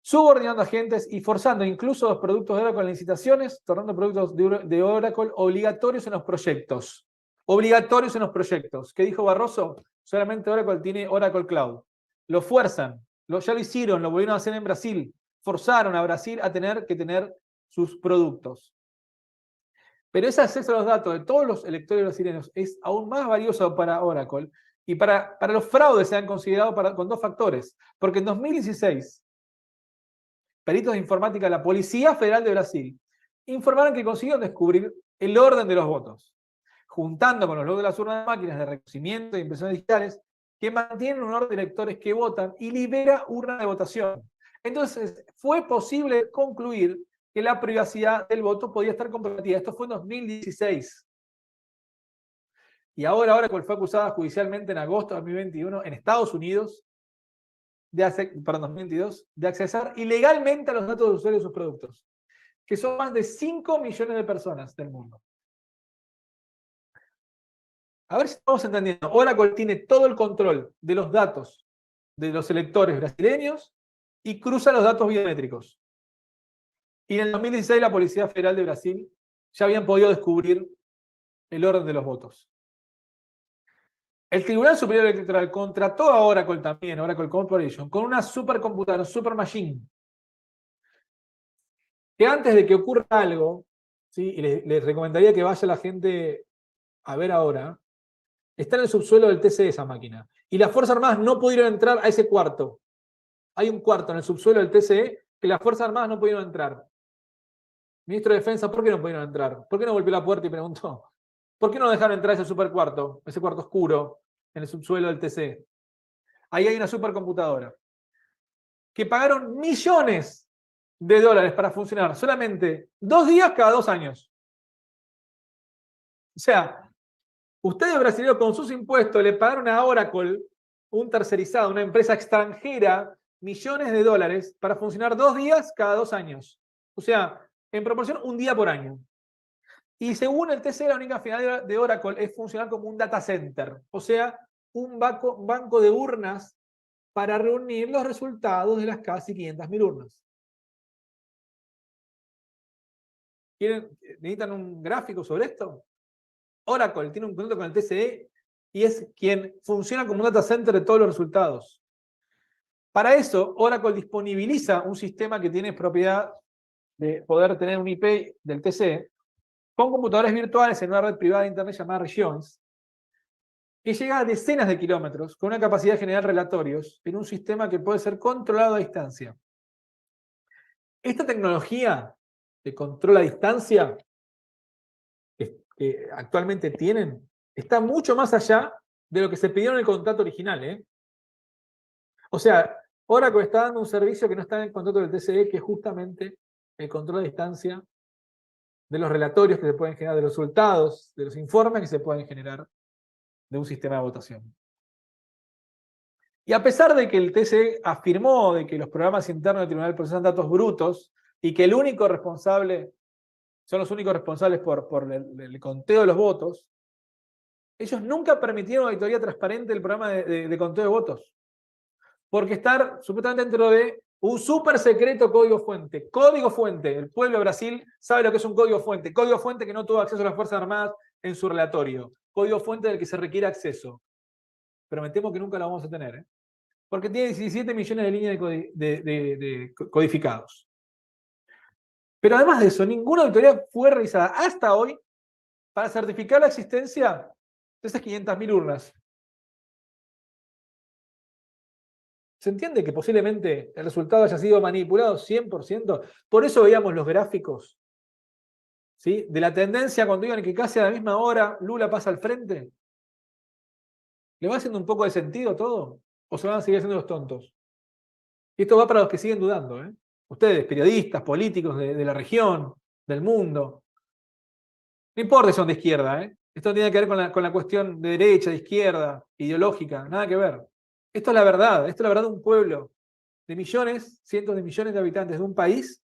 subordinando agentes y forzando incluso los productos de Oracle en licitaciones, tornando productos de Oracle obligatorios en los proyectos. Obligatorios en los proyectos. ¿Qué dijo Barroso? Solamente Oracle tiene Oracle Cloud. Lo fuerzan, ya lo hicieron, lo volvieron a hacer en Brasil. Forzaron a Brasil a tener que tener sus productos. Pero ese acceso a los datos de todos los electores brasileños es aún más valioso para Oracle y para los fraudes se han considerado con dos factores. Porque en 2016, peritos de informática de la Policía Federal de Brasil informaron que consiguieron descubrir el orden de los votos, juntando con los logs de las urnas de máquinas de reconocimiento e impresiones digitales que mantienen un orden de electores que votan y libera urnas de votación. Entonces, fue posible concluir que la privacidad del voto podía estar comprometida. Esto fue en 2016. Y ahora Oracle fue acusada judicialmente en agosto de 2021 en Estados Unidos, 2022, de accesar ilegalmente a los datos de usuarios de sus productos, que son más de 5 millones de personas del mundo. A ver si estamos entendiendo. Oracle tiene todo el control de los datos de los electores brasileños y cruza los datos biométricos. Y en el 2016 la Policía Federal de Brasil ya habían podido descubrir el orden de los votos. El Tribunal Superior Electoral contrató a Oracle también, Oracle Corporation, con una supercomputadora, super machine, que antes de que ocurra algo, ¿sí? Y les recomendaría que vaya la gente a ver ahora, está en el subsuelo del TCE esa máquina. Y las Fuerzas Armadas no pudieron entrar a ese cuarto. Hay un cuarto en el subsuelo del TCE que las Fuerzas Armadas no pudieron entrar. Ministro de Defensa, ¿por qué no pudieron entrar? ¿Por qué no golpeó la puerta y preguntó? ¿Por qué no dejaron entrar ese supercuarto, ese cuarto oscuro, en el subsuelo del TCE? Ahí hay una supercomputadora que pagaron millones de dólares para funcionar solamente 2 días cada 2 años. O sea, ustedes brasileños con sus impuestos le pagaron a Oracle, un tercerizado, una empresa extranjera, millones de dólares para funcionar 2 días cada 2 años. O sea, en proporción, 1 día por año. Y según el TC, la única finalidad de Oracle es funcionar como un data center, o sea, un banco de urnas para reunir los resultados de las casi 500.000 urnas. ¿Necesitan un gráfico sobre esto? Oracle tiene un contrato con el TCE y es quien funciona como un data center de todos los resultados. Para eso, Oracle disponibiliza un sistema que tiene propiedad de poder tener un IP del TCE con computadores virtuales en una red privada de Internet llamada Regions, que llega a decenas de kilómetros con una capacidad de generar relatorios en un sistema que puede ser controlado a distancia. Esta tecnología de control a distancia que actualmente tienen está mucho más allá de lo que se pidió en el contrato original, ¿eh? O sea, Oracle está dando un servicio que no está en el contrato del TCE, que es justamente el control a distancia de los relatorios que se pueden generar, de los resultados, de los informes que se pueden generar de un sistema de votación. Y a pesar de que el TCE afirmó de que los programas internos del tribunal procesan datos brutos y que son los únicos responsables por el conteo de los votos, ellos nunca permitieron una auditoría transparente del programa de conteo de votos. Porque estar supuestamente dentro de un súper secreto código fuente. Código fuente. El pueblo de Brasil sabe lo que es un código fuente. Código fuente que no tuvo acceso a las Fuerzas Armadas en su relatorio. Código fuente del que se requiere acceso. Pero me temo que nunca lo vamos a tener, ¿eh? Porque tiene 17 millones de líneas de codificados. Pero además de eso, ninguna auditoría fue realizada hasta hoy para certificar la existencia de esas 500.000 urnas. ¿Se entiende que posiblemente el resultado haya sido manipulado 100%? Por eso veíamos los gráficos, ¿sí?, de la tendencia cuando digan que casi a la misma hora Lula pasa al frente. ¿Le va haciendo un poco de sentido todo? ¿O se van a seguir haciendo los tontos? Y esto va para los que siguen dudando, ¿eh? Ustedes, periodistas, políticos de la región, del mundo. No importa si son de izquierda, ¿eh? Esto no tiene que ver con la cuestión de derecha, de izquierda, ideológica, nada que ver. Esto es la verdad, esto es la verdad de un pueblo, de millones, cientos de millones de habitantes, de un país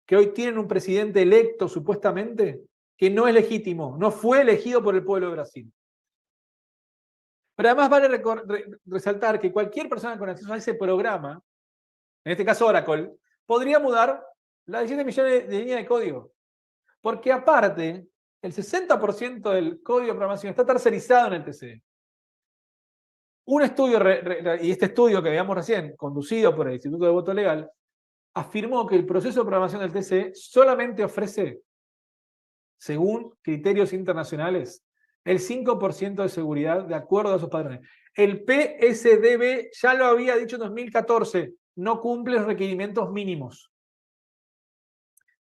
que hoy tienen un presidente electo supuestamente que no es legítimo, no fue elegido por el pueblo de Brasil. Pero además vale resaltar que cualquier persona con acceso a ese programa, en este caso Oracle, podría mudar las 17 millones de líneas de código. Porque aparte, el 60% del código de programación está tercerizado en el TCE. Un estudio, y este estudio que veíamos recién, conducido por el Instituto de Voto Legal, afirmó que el proceso de programación del TCE solamente ofrece, según criterios internacionales, el 5% de seguridad de acuerdo a esos padrones. El PSDB ya lo había dicho en 2014, no cumple los requerimientos mínimos.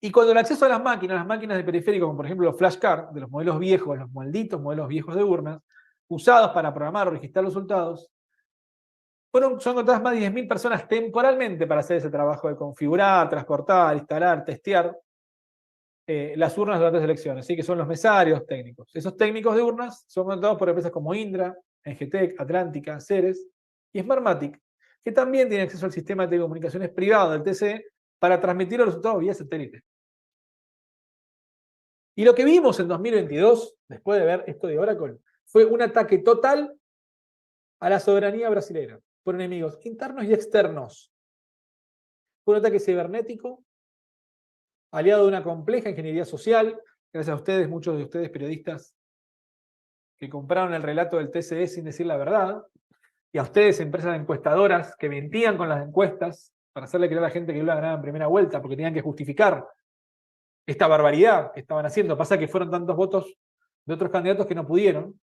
Y cuando el acceso a las máquinas de periférico, como por ejemplo los flashcards de los modelos viejos, los malditos modelos viejos de urnas, usados para programar o registrar los resultados, son contadas más de 10.000 personas temporalmente para hacer ese trabajo de configurar, transportar, instalar, testear las urnas durante las elecciones, ¿sí?, que son los mesarios técnicos. Esos técnicos de urnas son contratados por empresas como Indra, Engetec, Atlántica, Ceres y Smartmatic, que también tienen acceso al sistema de telecomunicaciones privado del TCE para transmitir los resultados vía satélite. Y lo que vimos en 2022, después de ver esto de Oracle, fue un ataque total a la soberanía brasileña por enemigos internos y externos. Fue un ataque cibernético, aliado de una compleja ingeniería social, gracias a ustedes, muchos de ustedes periodistas, que compraron el relato del TCE sin decir la verdad, y a ustedes, empresas encuestadoras, que mentían con las encuestas para hacerle creer a la gente que Lula ganaba en primera vuelta, porque tenían que justificar esta barbaridad que estaban haciendo. Pasa que fueron tantos votos de otros candidatos que no pudieron.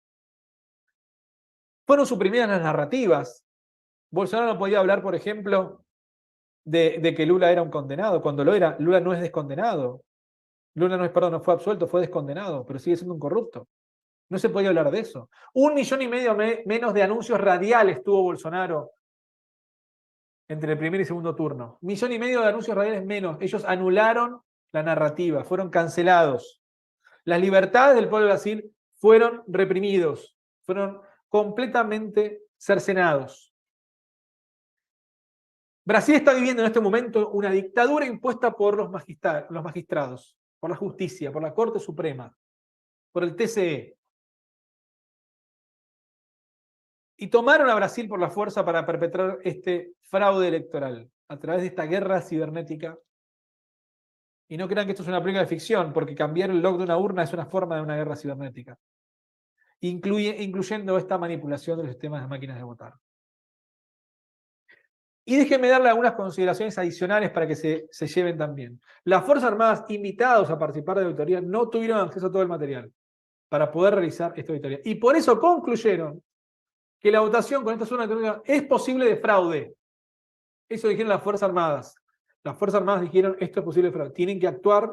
Fueron suprimidas las narrativas. Bolsonaro no podía hablar, por ejemplo, de que Lula era un condenado, cuando lo era. Lula no es descondenado. Lula no fue absuelto, fue descondenado, pero sigue siendo un corrupto. No se podía hablar de eso. 1,5 millones menos de anuncios radiales tuvo Bolsonaro entre el primer y segundo turno. 1,5 millones de anuncios radiales menos. Ellos anularon la narrativa, fueron cancelados. Las libertades del pueblo de Brasil fueron reprimidos, fueron completamente cercenados. Brasil está viviendo en este momento una dictadura impuesta por los magistrados, por la justicia, por la Corte Suprema, por el TCE. Y tomaron a Brasil por la fuerza para perpetrar este fraude electoral a través de esta guerra cibernética. Y no crean que esto es una película de ficción, porque cambiar el log de una urna es una forma de una guerra cibernética, incluyendo esta manipulación de los sistemas de máquinas de votar. Y déjenme darle algunas consideraciones adicionales para que se lleven también. Las Fuerzas Armadas invitados a participar de la auditoría no tuvieron acceso a todo el material para poder realizar esta auditoría. Y por eso concluyeron que la votación con esta zona es posible de fraude. Eso dijeron las Fuerzas Armadas. Las Fuerzas Armadas dijeron esto es posible de fraude. Tienen que actuar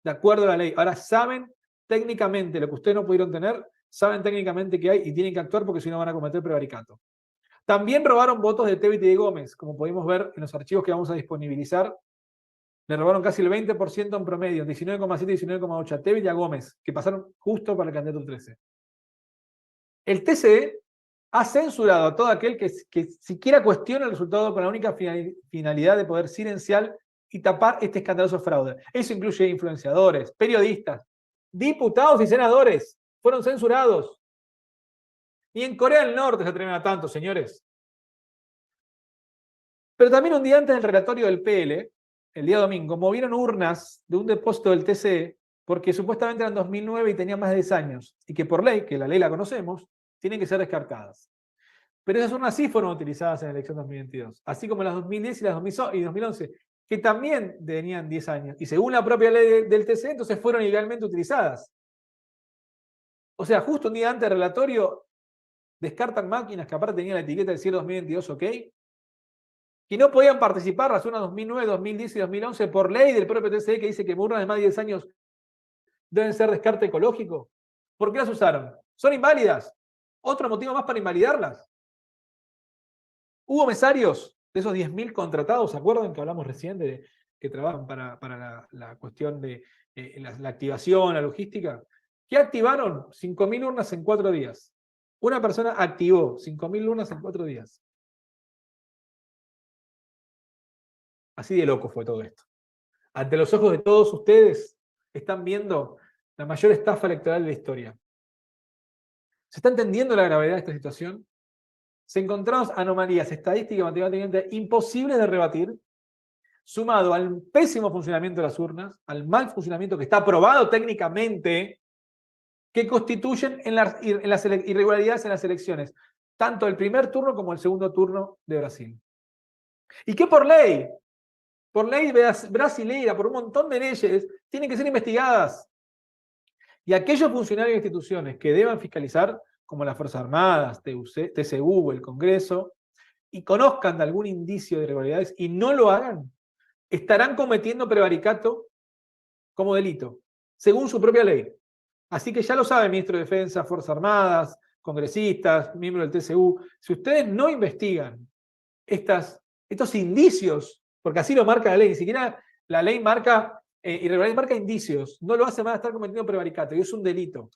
de acuerdo a la ley. Ahora saben técnicamente lo que ustedes no pudieron tener, saben técnicamente que hay y tienen que actuar porque si no van a cometer prevaricato. También robaron votos de Tevit y de Gómez, como podemos ver en los archivos que vamos a disponibilizar. Le robaron casi el 20% en promedio, 19,7 y 19,8 a Tevit y a Gómez, que pasaron justo para el candidato 13. El TCE ha censurado a todo aquel que siquiera cuestiona el resultado con la única finalidad de poder silenciar y tapar este escandaloso fraude. Eso incluye influenciadores, periodistas, diputados y senadores. Fueron censurados. Ni en Corea del Norte se atreven a tanto, señores. Pero también un día antes del relatorio del PL, el día domingo, movieron urnas de un depósito del TCE porque supuestamente eran 2009 y tenían más de 10 años. Y que por ley, que la ley la conocemos, tienen que ser descartadas. Pero esas urnas sí fueron utilizadas en la elección 2022, así como las 2010 y las 2011, que también tenían 10 años. Y según la propia ley del TCE, entonces fueron ilegalmente utilizadas. O sea, justo un día antes del relatorio, descartan máquinas que aparte tenían la etiqueta del cielo 2022, ok, que no podían participar las urnas 2009, 2010 y 2011 por ley del propio TCE que dice que urnas de más de 10 años deben ser descarte ecológico. ¿Por qué las usaron? Son inválidas. Otro motivo más para invalidarlas. Hubo mesarios de esos 10.000 contratados, ¿se acuerdan que hablamos recién de que trabajan para la cuestión de la activación, la logística? Que activaron 5.000 urnas en 4 días. Una persona activó 5.000 urnas en 4 días. Así de loco fue todo esto. Ante los ojos de todos ustedes, están viendo la mayor estafa electoral de la historia. ¿Se está entendiendo la gravedad de esta situación? Se encontramos anomalías estadísticas y matemáticamente imposibles de rebatir, sumado al pésimo funcionamiento de las urnas, al mal funcionamiento que está aprobado técnicamente, que constituyen en las irregularidades en las elecciones, tanto el primer turno como el segundo turno de Brasil. Y que por ley brasileira, por un montón de leyes, tienen que ser investigadas. Y aquellos funcionarios e instituciones que deban fiscalizar, como las Fuerzas Armadas, TCU, el Congreso, y conozcan de algún indicio de irregularidades y no lo hagan, estarán cometiendo prevaricato como delito, según su propia ley. Así que ya lo sabe, ministro de Defensa, Fuerzas Armadas, congresistas, miembros del TCU, si ustedes no investigan estos indicios, porque así lo marca la ley, ni siquiera la ley marca irregularidades, marca indicios, no lo hace más, estar cometiendo prevaricato, y es un delito.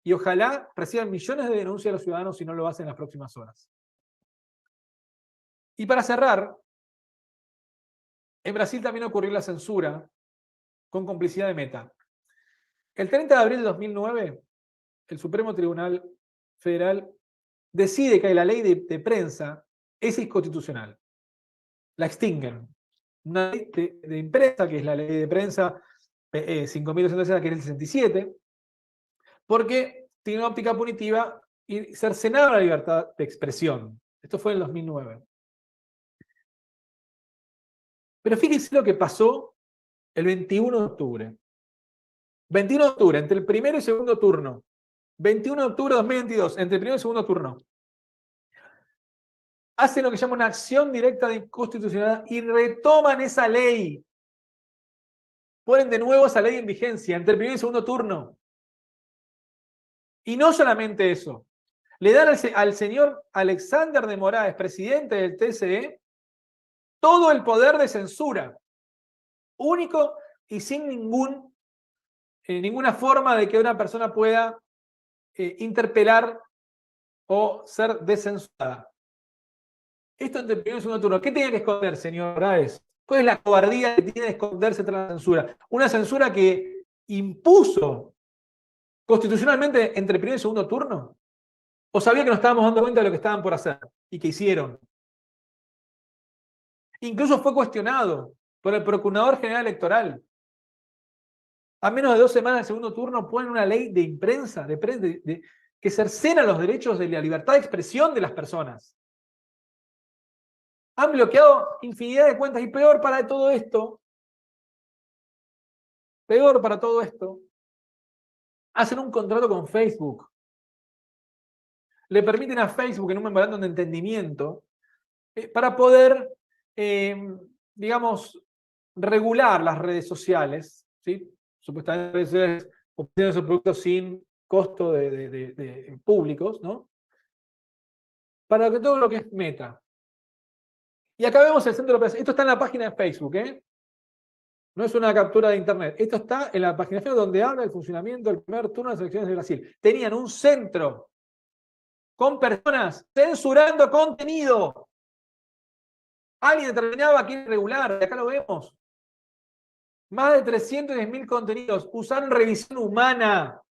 Y ojalá reciban millones de denuncias de los ciudadanos si no lo hacen en las próximas horas. Y para cerrar, en Brasil también ocurrió la censura con complicidad de Meta. El 30 de abril de 2009, el Supremo Tribunal Federal decide que la ley de prensa es inconstitucional. La extinguen. Una ley de imprensa, que es la ley de prensa 5.260, que es el 67, porque tiene una óptica punitiva y cercenaba la libertad de expresión. Esto fue en el 2009. Pero fíjense lo que pasó el 21 de octubre. 21 de octubre, entre el primero y segundo turno. 21 de octubre de 2022, entre el primero y segundo turno. Hacen lo que llama una acción directa de inconstitucionalidad y retoman esa ley. Ponen de nuevo esa ley en vigencia entre el primer y segundo turno. Y no solamente eso. Le dan al señor Alexander de Moraes, presidente del TCE, todo el poder de censura. Único y sin ninguna forma de que una persona pueda interpelar o ser descensurada. Esto entre el primero y segundo turno. ¿Qué tiene que esconder, señor Moraes? ¿Cuál es la cobardía que tiene de esconderse tras la censura? Una censura que impuso constitucionalmente entre el primer y segundo turno. ¿O sabía que nos estábamos dando cuenta de lo que estaban por hacer y que hicieron? Incluso fue cuestionado por el Procurador General Electoral. A menos de 2 semanas del segundo turno ponen una ley de imprensa, que cercena los derechos de la libertad de expresión de las personas. Han bloqueado infinidad de cuentas y peor para todo esto, hacen un contrato con Facebook. Le permiten a Facebook en un memorándum de entendimiento para poder, digamos, regular las redes sociales, ¿sí? Supuestamente redes sociales obtienen sus productos sin costo de públicos, ¿no? Para que todo lo que es Meta. Y acá vemos el centro de operaciones. Esto está en la página de Facebook, ¿eh? No es una captura de internet. Esto está en la página de Facebook donde habla del funcionamiento del primer turno de las elecciones de Brasil. Tenían un centro con personas censurando contenido. Alguien determinaba a quién regular, acá lo vemos. Más de 310.000 contenidos. Usaron revisión humana.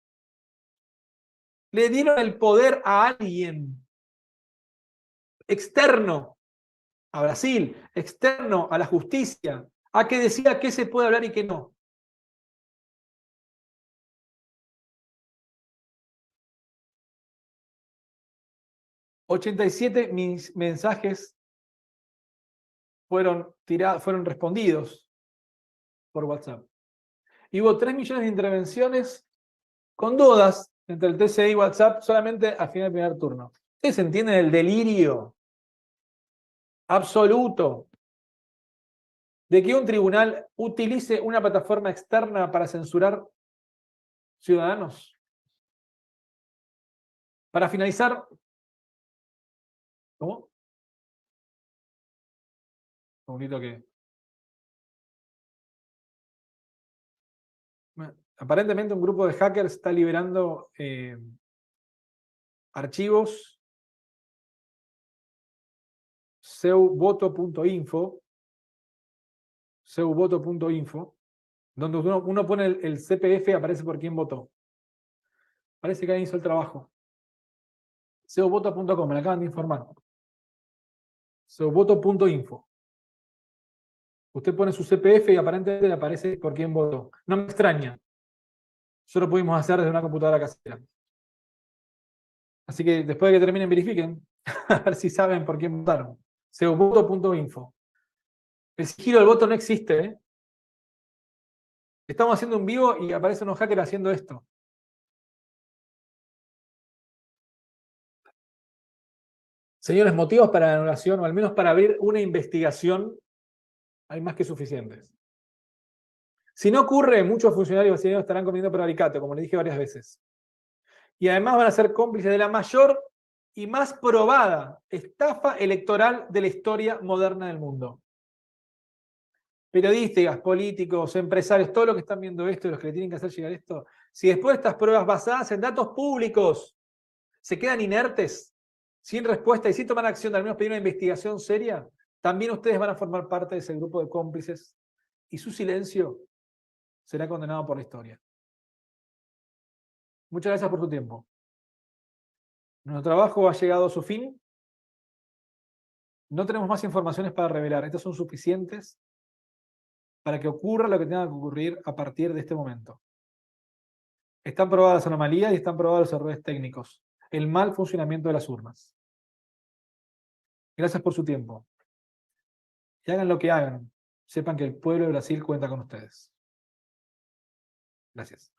Le dieron el poder a alguien externo a Brasil, externo a la justicia, a que decida qué se puede hablar y qué no. $87 mensajes fueron respondidos por WhatsApp. Y hubo 3 millones de intervenciones con dudas entre el TCI y WhatsApp solamente al final del primer turno. ¿Ustedes entienden el delirio absoluto de que un tribunal utilice una plataforma externa para censurar ciudadanos? Para finalizar, ¿cómo? Un poquito que... Aparentemente un grupo de hackers está liberando archivos seuvoto.info, donde uno pone el CPF y aparece por quién votó. Parece que alguien hizo el trabajo. Seuvoto.com, me la acaban de informar. Seuvoto.info. Usted pone su CPF y aparentemente le aparece por quién votó. No me extraña. Eso lo pudimos hacer desde una computadora casera. Así que después de que terminen, verifiquen. A ver si saben por quién votaron. Seuvoto.info. El sigilo del voto no existe, ¿eh? Estamos haciendo un vivo y aparecen unos hackers haciendo esto. Señores, motivos para la anulación, o al menos para abrir una investigación, hay más que suficientes. Si no ocurre, muchos funcionarios brasileños estarán comiendo prevaricato, como les dije varias veces. Y además van a ser cómplices de la mayor y más probada estafa electoral de la historia moderna del mundo. Periodistas, políticos, empresarios, todos los que están viendo esto y los que le tienen que hacer llegar esto, si después de estas pruebas basadas en datos públicos se quedan inertes, sin respuesta y sin tomar acción, al menos pedir una investigación seria, también ustedes van a formar parte de ese grupo de cómplices y su silencio será condenado por la historia. Muchas gracias por tu tiempo. Nuestro trabajo ha llegado a su fin. No tenemos más informaciones para revelar. Estas son suficientes para que ocurra lo que tenga que ocurrir a partir de este momento. Están probadas las anomalías y están probados los errores técnicos. El mal funcionamiento de las urnas. Gracias por su tiempo. Y hagan lo que hagan. Sepan que el pueblo de Brasil cuenta con ustedes. Gracias.